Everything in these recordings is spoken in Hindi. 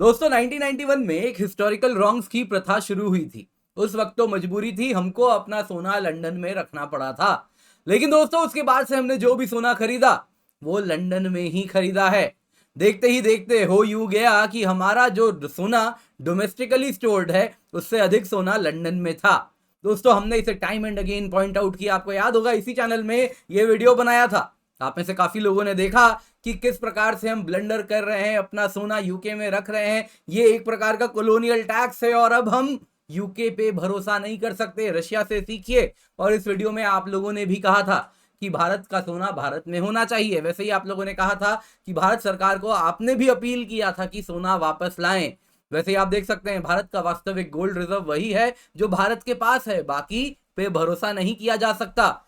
दोस्तों 1991 में एक हिस्टोरिकल रॉन्ग्स की प्रथा शुरू हुई थी। उस वक्त तो मजबूरी थी, हमको अपना सोना लंदन में रखना पड़ा था। लेकिन दोस्तों उसके बाद से हमने जो भी सोना खरीदा वो लंदन में ही खरीदा है। देखते ही देखते हो यूं गया कि हमारा जो सोना डोमेस्टिकली स्टोर्ड है उससे अधिक सोना लंदन में था। दोस्तों हमने इसे time and again point out किया, आपको याद होगा इसी चैनल में ये वीडियो बनाया था। आप में से काफी लोगों ने देखा कि किस प्रकार से हम ब्लंडर कर रहे हैं, अपना सोना यूके में रख रहे हैं। ये एक प्रकार का कॉलोनियल टैक्स है और अब हम यूके पे भरोसा नहीं कर सकते। रशिया से सीखिए। और इस वीडियो में आप लोगों ने भी कहा था कि भारत का सोना भारत में होना चाहिए। वैसे ही आप लोगों ने कहा था कि भारत सरकार को आपने भी अपील किया था कि सोना वापस लाएं। वैसे ही आप देख सकते हैं भारत का वास्तविक गोल्ड रिजर्व वही है जो भारत के पास है, बाकी पे भरोसा नहीं किया जा सकता।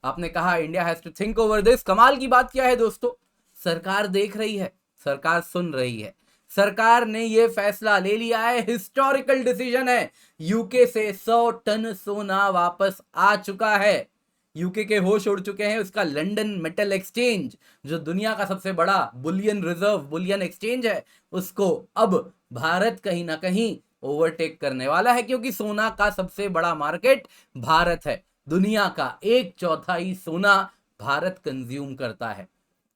आपने कहा India has to think over this. कमाल की बात क्या है दोस्तों, सरकार देख रही है, सरकार सुन रही है। सरकार ने यह फैसला ले लिया है, हिस्टोरिकल डिसीजन है। यूके से 100 टन सोना वापस आ चुका है। यूके के होश उड़ चुके हैं। उसका लंदन मेटल एक्सचेंज जो दुनिया का सबसे बड़ा बुलियन रिजर्व बुलियन एक्सचेंज है, उसको अब भारत कहीं ना कहीं ओवरटेक करने वाला है, क्योंकि सोना का सबसे बड़ा मार्केट भारत है। दुनिया का 1/4 सोना भारत कंज्यूम करता है।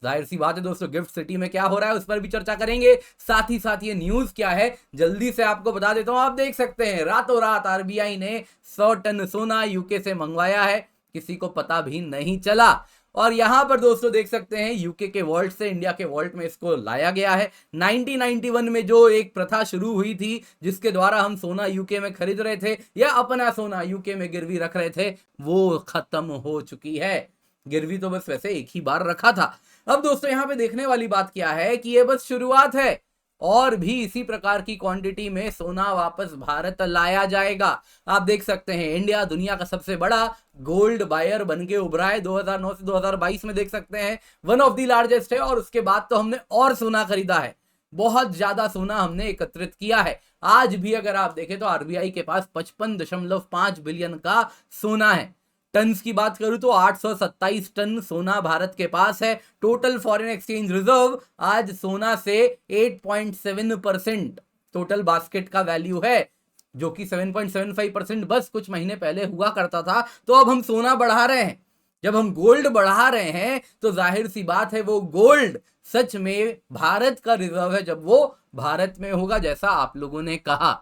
जाहिर सी बात है दोस्तों, गिफ्ट सिटी में क्या हो रहा है उस पर भी चर्चा करेंगे। साथ ही साथ ये न्यूज क्या है जल्दी से आपको बता देता हूं। आप देख सकते हैं रातों रात आरबीआई ने 100 टन सोना यूके से मंगवाया है, किसी को पता भी नहीं चला। और यहां पर दोस्तों देख सकते हैं यूके के वॉल्ट से इंडिया के वॉल्ट में इसको लाया गया है। 1991 में जो एक प्रथा शुरू हुई थी जिसके द्वारा हम सोना यूके में खरीद रहे थे या अपना सोना यूके में गिरवी रख रहे थे, वो खत्म हो चुकी है। गिरवी तो बस वैसे एक ही बार रखा था। अब दोस्तों यहां पे देखने वाली बात क्या है कि ये बस शुरुआत है, और भी इसी प्रकार की क्वांटिटी में सोना वापस भारत लाया जाएगा। आप देख सकते हैं इंडिया दुनिया का सबसे बड़ा गोल्ड बायर बन के उभरा है 2009 से 2022 में। देख सकते हैं वन ऑफ द लार्जेस्ट है। और उसके बाद तो हमने और सोना खरीदा है, बहुत ज्यादा सोना हमने एकत्रित किया है। आज भी अगर आप देखें तो आरबीआई के पास 55.5 बिलियन का सोना है। टन्स की बात करूं तो 827 टन सोना भारत के पास है। टोटल फॉरेन एक्सचेंज रिजर्व आज सोना से 8.7% टोटल बास्केट का वैल्यू है, जो कि 7.75% बस कुछ महीने पहले हुआ करता था। तो अब हम सोना बढ़ा रहे हैं। जब हम गोल्ड बढ़ा रहे हैं तो जाहिर सी बात है वो गोल्ड सच में भारत का रिजर्व है जब वो भारत में होगा, जैसा आप लोगों ने कहा।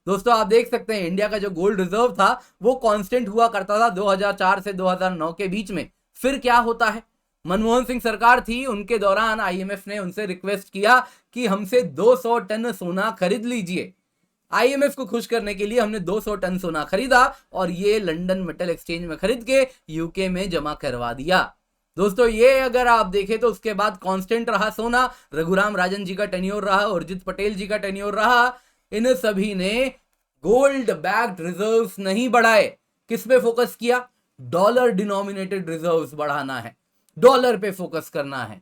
दोस्तों आप देख सकते हैं इंडिया का जो गोल्ड रिजर्व था वो कांस्टेंट हुआ करता था 2004 से 2009 के बीच में। फिर क्या होता है, मनमोहन सिंह सरकार थी, उनके दौरान आईएमएफ ने उनसे रिक्वेस्ट किया कि हमसे 200 टन सोना खरीद लीजिए। आईएमएफ को खुश करने के लिए हमने 200 टन सोना खरीदा और ये लंदन मेटल एक्सचेंज में खरीद के यूके में जमा करवा दिया। दोस्तों ये अगर आप देखें तो उसके बाद कांस्टेंट रहा सोना। रघुराम राजन जी का टेन्योर रहा, उर्जित पटेल जी का टेन्योर रहा। इन सभी ने गोल्ड बैक्ड रिजर्व्स नहीं बढ़ाए। किस पे फोकस किया? डॉलर डिनोमिनेटेड रिजर्व्स बढ़ाना है, डॉलर पे फोकस करना है।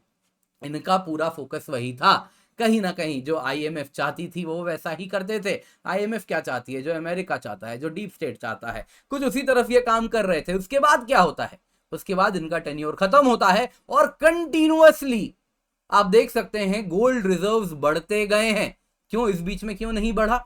इनका पूरा फोकस वही था। कहीं ना कहीं जो आईएमएफ चाहती थी वो वैसा ही करते थे। आईएमएफ क्या चाहती है? जो अमेरिका चाहता है, जो डीप स्टेट चाहता है, कुछ उसी तरफ ये काम कर रहे थे। उसके बाद क्या होता है? उसके बाद इनका टेन्योर खत्म होता है और कंटिन्यूअसली आप देख सकते हैं गोल्ड रिजर्व्स बढ़ते गए हैं। क्यों इस बीच में क्यों नहीं बढ़ा?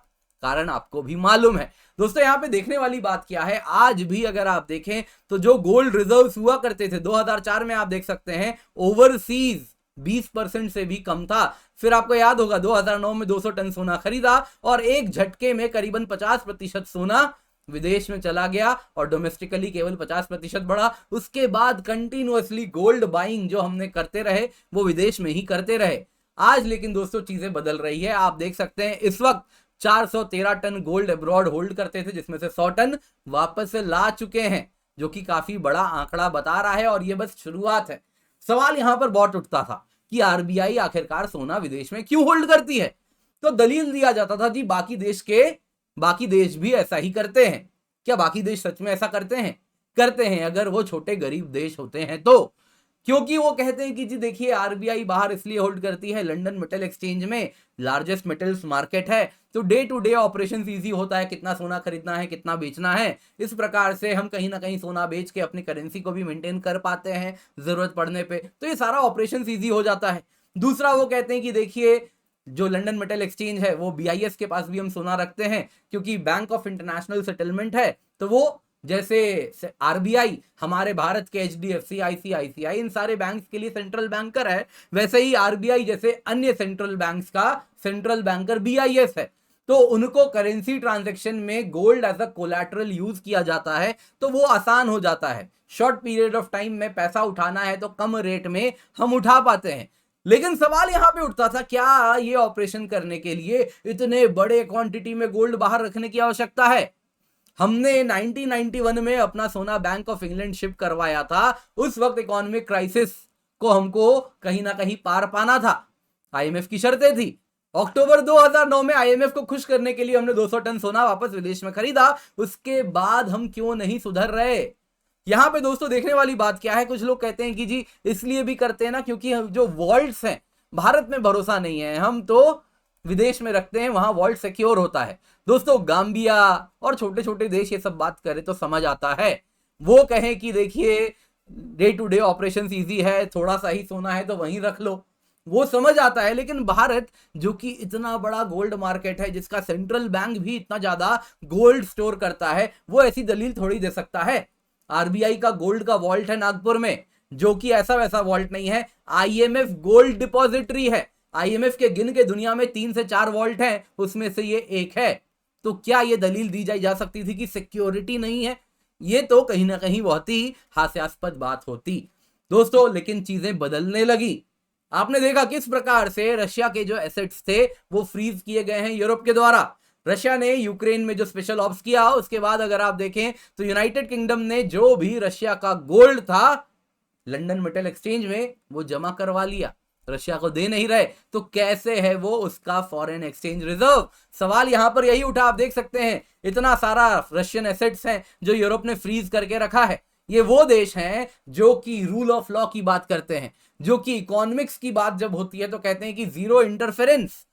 कारण आपको भी मालूम है। दोस्तों यहां पे देखने वाली बात क्या है, आज भी अगर आप देखें तो जो गोल्ड रिजर्व्स हुआ करते थे 2004 में, आप देख सकते हैं ओवरसीज 20% से भी कम था। फिर आपको याद होगा 2009 में 200 टन सोना खरीदा और एक झटके में करीबन 50% सोना विदेश में चला गया और डोमेस्टिकली केवल 50% बढ़ा। उसके बाद कंटिन्यूअसली गोल्ड बाइंग जो हमने करते रहे वो विदेश में ही करते रहे। आज लेकिन दोस्तों चीजें बदल रही है। आप देख सकते हैं इस वक्त 413 टन गोल्ड अब्रॉड होल्ड करते थे, जिसमें से 100 टन वापस ला चुके हैं, जो कि काफी बड़ा आंकड़ा बता रहा है। और ये बस शुरुआत है। सवाल यहां पर बहुत उठता था कि आरबीआई आखिरकार सोना विदेश में क्यों होल्ड करती है? तो दलील दिया जाता था जी बाकी देश भी ऐसा ही करते हैं। क्या बाकी देश सच में ऐसा करते हैं? करते हैं अगर वो छोटे गरीब देश होते हैं तो। क्योंकि वो कहते हैं कि जी देखिए आरबीआई बाहर इसलिए होल्ड करती है, लंदन मेटल एक्सचेंज में लार्जेस्ट मेटल्स मार्केट है, तो day to day operation easy होता है, कितना सोना खरीदना है कितना बेचना है। इस प्रकार से हम कहीं ना कहीं सोना बेच के अपनी करेंसी को भी मेंटेन कर पाते हैं जरूरत पड़ने पे, तो ये सारा ऑपरेशन इजी हो जाता है। दूसरा वो कहते हैं कि देखिए जो लंदन मेटल एक्सचेंज है वो BIS के पास भी हम सोना रखते हैं, क्योंकि बैंक ऑफ इंटरनेशनल सेटलमेंट है। तो वो जैसे RBI हमारे भारत के HDFC, ICICI इन सारे बैंक्स के लिए सेंट्रल बैंकर है, वैसे ही RBI जैसे अन्य सेंट्रल बैंक्स का सेंट्रल बैंकर BIS है। तो उनको करेंसी ट्रांजैक्शन में gold as a collateral use किया जाता है, तो वो आसान हो जाता है। शॉर्ट पीरियड ऑफ टाइम में पैसा उठाना है तो कम रेट में हम उठा पाते हैं। लेकिन सवाल यहां पे उठता था, क्या ये ऑपरेशन करने के लिए इतने बड़े क्वांटिटी में गोल्ड बाहर रखने की आवश्यकता है? हमने 1991 में अपना सोना बैंक ऑफ इंग्लैंड शिप करवाया था। उस वक्त इकोनॉमिक क्राइसिस को हमको कहीं ना कहीं पार पाना था, IMF की शर्तें थी। अक्टूबर 2009 में IMF को खुश करने के लिए हमने 200 टन सोना वापस विदेश में खरीदा। उसके बाद हम क्यों नहीं सुधर रहे? यहां पे दोस्तों देखने वाली बात क्या है, कुछ लोग कहते हैं कि जी इसलिए भी करते हैं ना क्योंकि जो वॉल्ट्स हैं, भारत में भरोसा नहीं है, हम तो विदेश में रखते हैं, वहां वॉल्ट सिक्योर होता है। दोस्तों गांबिया और छोटे छोटे देश ये सब बात करें तो समझ आता है। वो कहें कि देखिए day to day operation easy है, थोड़ा सा ही सोना है तो वहीं रख लो, वो समझ आता है। लेकिन भारत जो कि इतना बड़ा गोल्ड मार्केट है, जिसका सेंट्रल बैंक भी इतना ज्यादा गोल्ड स्टोर करता है, वो ऐसी दलील थोड़ी दे सकता है। RBI का गोल्ड का वॉल्ट है नागपुर में, जो कि ऐसा वैसा वॉल्ट नहीं है, IMF गोल्ड डिपॉजिटरी है। IMF के गिन के दुनिया में 3 से 4 वॉल्ट हैं, उसमें से ये एक है। तो क्या ये दलील दी जा सकती थी कि सिक्योरिटी नहीं है? ये तो कहीं ना कहीं बहुत ही हास्यास्पद बात होती दोस्तों। लेकिन चीजें बदलने लगी। आपने देखा किस प्रकार से रशिया के जो एसेट्स थे वो फ्रीज किए गए हैं यूरोप के द्वारा। रशिया ने यूक्रेन में जो स्पेशल ऑप्स किया, उसके बाद अगर आप देखें तो यूनाइटेड किंगडम ने जो भी रशिया का गोल्ड था लंदन मेटल एक्सचेंज में वो जमा करवा लिया, रशिया को दे नहीं रहे। तो कैसे है वो उसका फॉरेन एक्सचेंज रिजर्व? सवाल यहां पर यही उठा। आप देख सकते हैं इतना सारा रशियन एसेट्स हैं जो यूरोप ने फ्रीज करके रखा है। ये वो देश हैं जो कि रूल ऑफ लॉ की बात करते हैं, जो कि इकोनॉमिक्स की बात जब होती है तो कहते हैं कि जीरो इंटरफेरेंस,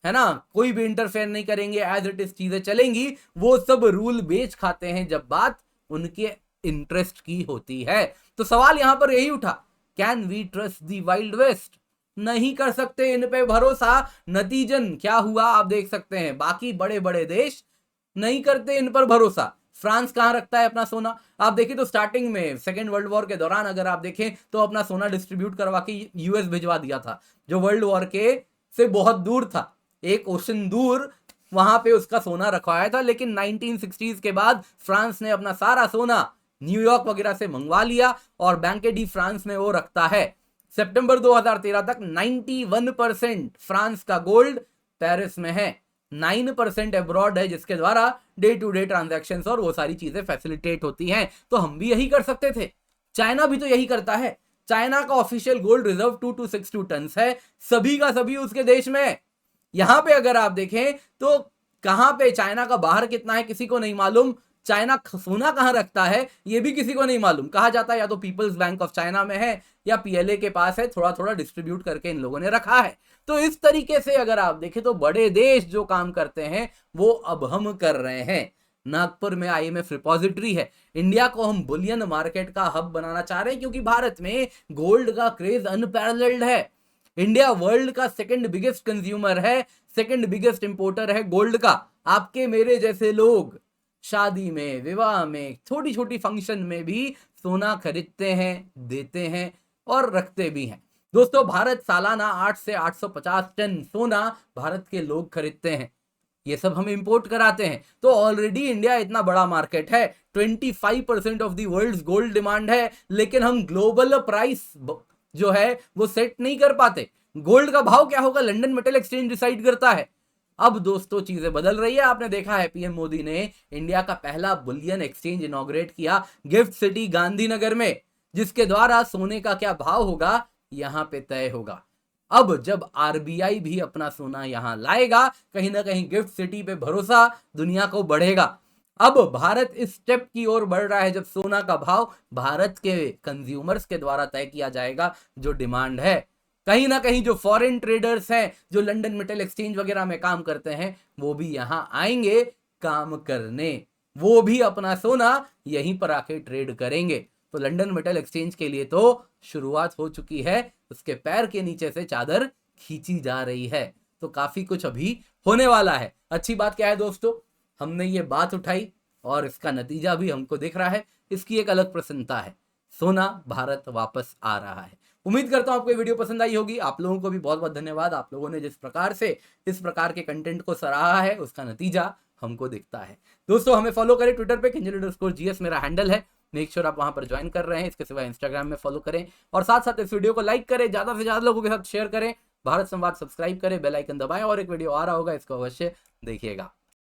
है ना, कोई भी इंटरफेयर नहीं करेंगे, एज इट इज चीजें चलेंगी। वो सब रूल बेच खाते हैं जब बात उनके इंटरेस्ट की होती है। तो सवाल यहां पर यही उठा, can we trust the wild west? नहीं कर सकते इन पे भरोसा। नतीजन क्या हुआ आप देख सकते हैं, बाकी बड़े बड़े देश नहीं करते इन पर भरोसा। फ्रांस कहां रखता है अपना सोना? आप देखिए तो स्टार्टिंग में सेकेंड वर्ल्ड वॉर के दौरान अगर आप देखें तो अपना सोना डिस्ट्रीब्यूट करवा के US भिजवा दिया था, जो वर्ल्ड वॉर के से बहुत दूर था, एक ओशन दूर, वहां पे उसका सोना रखवाया था। लेकिन 1960s के बाद फ्रांस ने अपना सारा सोना न्यूयॉर्क वगैरह से मंगवा लिया और बैंक डी फ्रांस में वो रखता है। सितंबर 2013 तक 91% फ्रांस का गोल्ड पेरिस में है, 9% अब्रॉड है, जिसके द्वारा डे टू डे ट्रांजैक्शंस और वो सारी चीजें फैसिलिटेट होती हैं। तो हम भी यही कर सकते थे, चाइना भी तो यही करता है। चाइना का ऑफिशियल गोल्ड रिजर्व 2262 टन है, सभी का सभी उसके देश में है। यहां पे अगर आप देखें तो कहां पे चाइना का बाहर कितना है किसी को नहीं मालूम, चाइना सोना कहां रखता है ये भी किसी को नहीं मालूम। कहा जाता है या तो पीपल्स बैंक ऑफ चाइना में है या PLA के पास है, थोड़ा थोड़ा डिस्ट्रीब्यूट करके इन लोगों ने रखा है। तो इस तरीके से अगर आप देखें तो बड़े देश जो काम करते हैं वो अब हम कर रहे हैं। नागपुर में IMF रिपोजिटरी है। इंडिया को हम बुलियन मार्केट का हब बनाना चाह रहे हैं क्योंकि भारत में गोल्ड का क्रेज अनपैरेलल्ड है। इंडिया वर्ल्ड का सेकंड बिगेस्ट कंज्यूमर है, सेकंड बिगेस्ट इंपोर्टर है गोल्ड का। आपके मेरे जैसे लोग शादी में, विवाह में, छोटी छोटी फंक्शन में भी सोना खरीदते हैं, देते हैं और रखते भी हैं। दोस्तों भारत सालाना 8 से 850 टन सोना भारत के लोग खरीदते हैं, ये सब हम इंपोर्ट कराते हैं। तो ऑलरेडी इंडिया इतना बड़ा मार्केट है, 25% of the world's gold demand है, लेकिन हम ग्लोबल प्राइस जो है वो सेट नहीं कर पाते। गोल्ड का भाव क्या होगा लंदन मेटल एक्सचेंज डिसाइड करता है। अब दोस्तों चीजें बदल रही है। आपने देखा है PM मोदी ने इंडिया का पहला बुलियन एक्सचेंज इनॉग्रेट किया गिफ्ट सिटी गांधीनगर में, जिसके द्वारा सोने का क्या भाव होगा यहां पे तय होगा। अब जब RBI भी अपना सोना यहां लाएगा, कहीं ना कहीं गिफ्ट सिटी पे भरोसा दुनिया को बढ़ेगा। अब भारत इस स्टेप की ओर बढ़ रहा है जब सोना का भाव भारत के कंज्यूमर्स के द्वारा तय किया जाएगा, जो डिमांड है। कहीं ना कहीं जो फॉरेन ट्रेडर्स हैं, जो लंदन मेटल एक्सचेंज वगैरह में काम करते हैं, वो भी यहां आएंगे काम करने, वो भी अपना सोना यहीं पर आके ट्रेड करेंगे। तो लंदन मेटल एक्सचेंज के लिए तो शुरुआत हो चुकी है, उसके पैर के नीचे से चादर खींची जा रही है। तो काफी कुछ अभी होने वाला है। अच्छी बात क्या है दोस्तों, हमने ये बात उठाई और इसका नतीजा भी हमको दिख रहा है। इसकी एक अलग प्रसन्नता है, सोना भारत वापस आ रहा है। उम्मीद करता हूं आपको ये वीडियो पसंद आई होगी। आप लोगों को भी बहुत बहुत धन्यवाद, आप लोगों ने जिस प्रकार से इस प्रकार के कंटेंट को सराहा है उसका नतीजा हमको दिखता है। दोस्तों हमें फॉलो करें ट्विटर पे, किंजल_GS मेरा हैंडल है। मेक श्योर आप वहां पर ज्वाइन कर रहे हैं। इसके सिवा इंस्टाग्राम में फॉलो करें और साथ साथ इस वीडियो को लाइक करें, ज्यादा से ज्यादा लोगों के साथ शेयर करें, भारत संवाद सब्सक्राइब करें, बेल आइकन दबाएं और एक वीडियो आ रहा होगा, इसको अवश्य देखिएगा।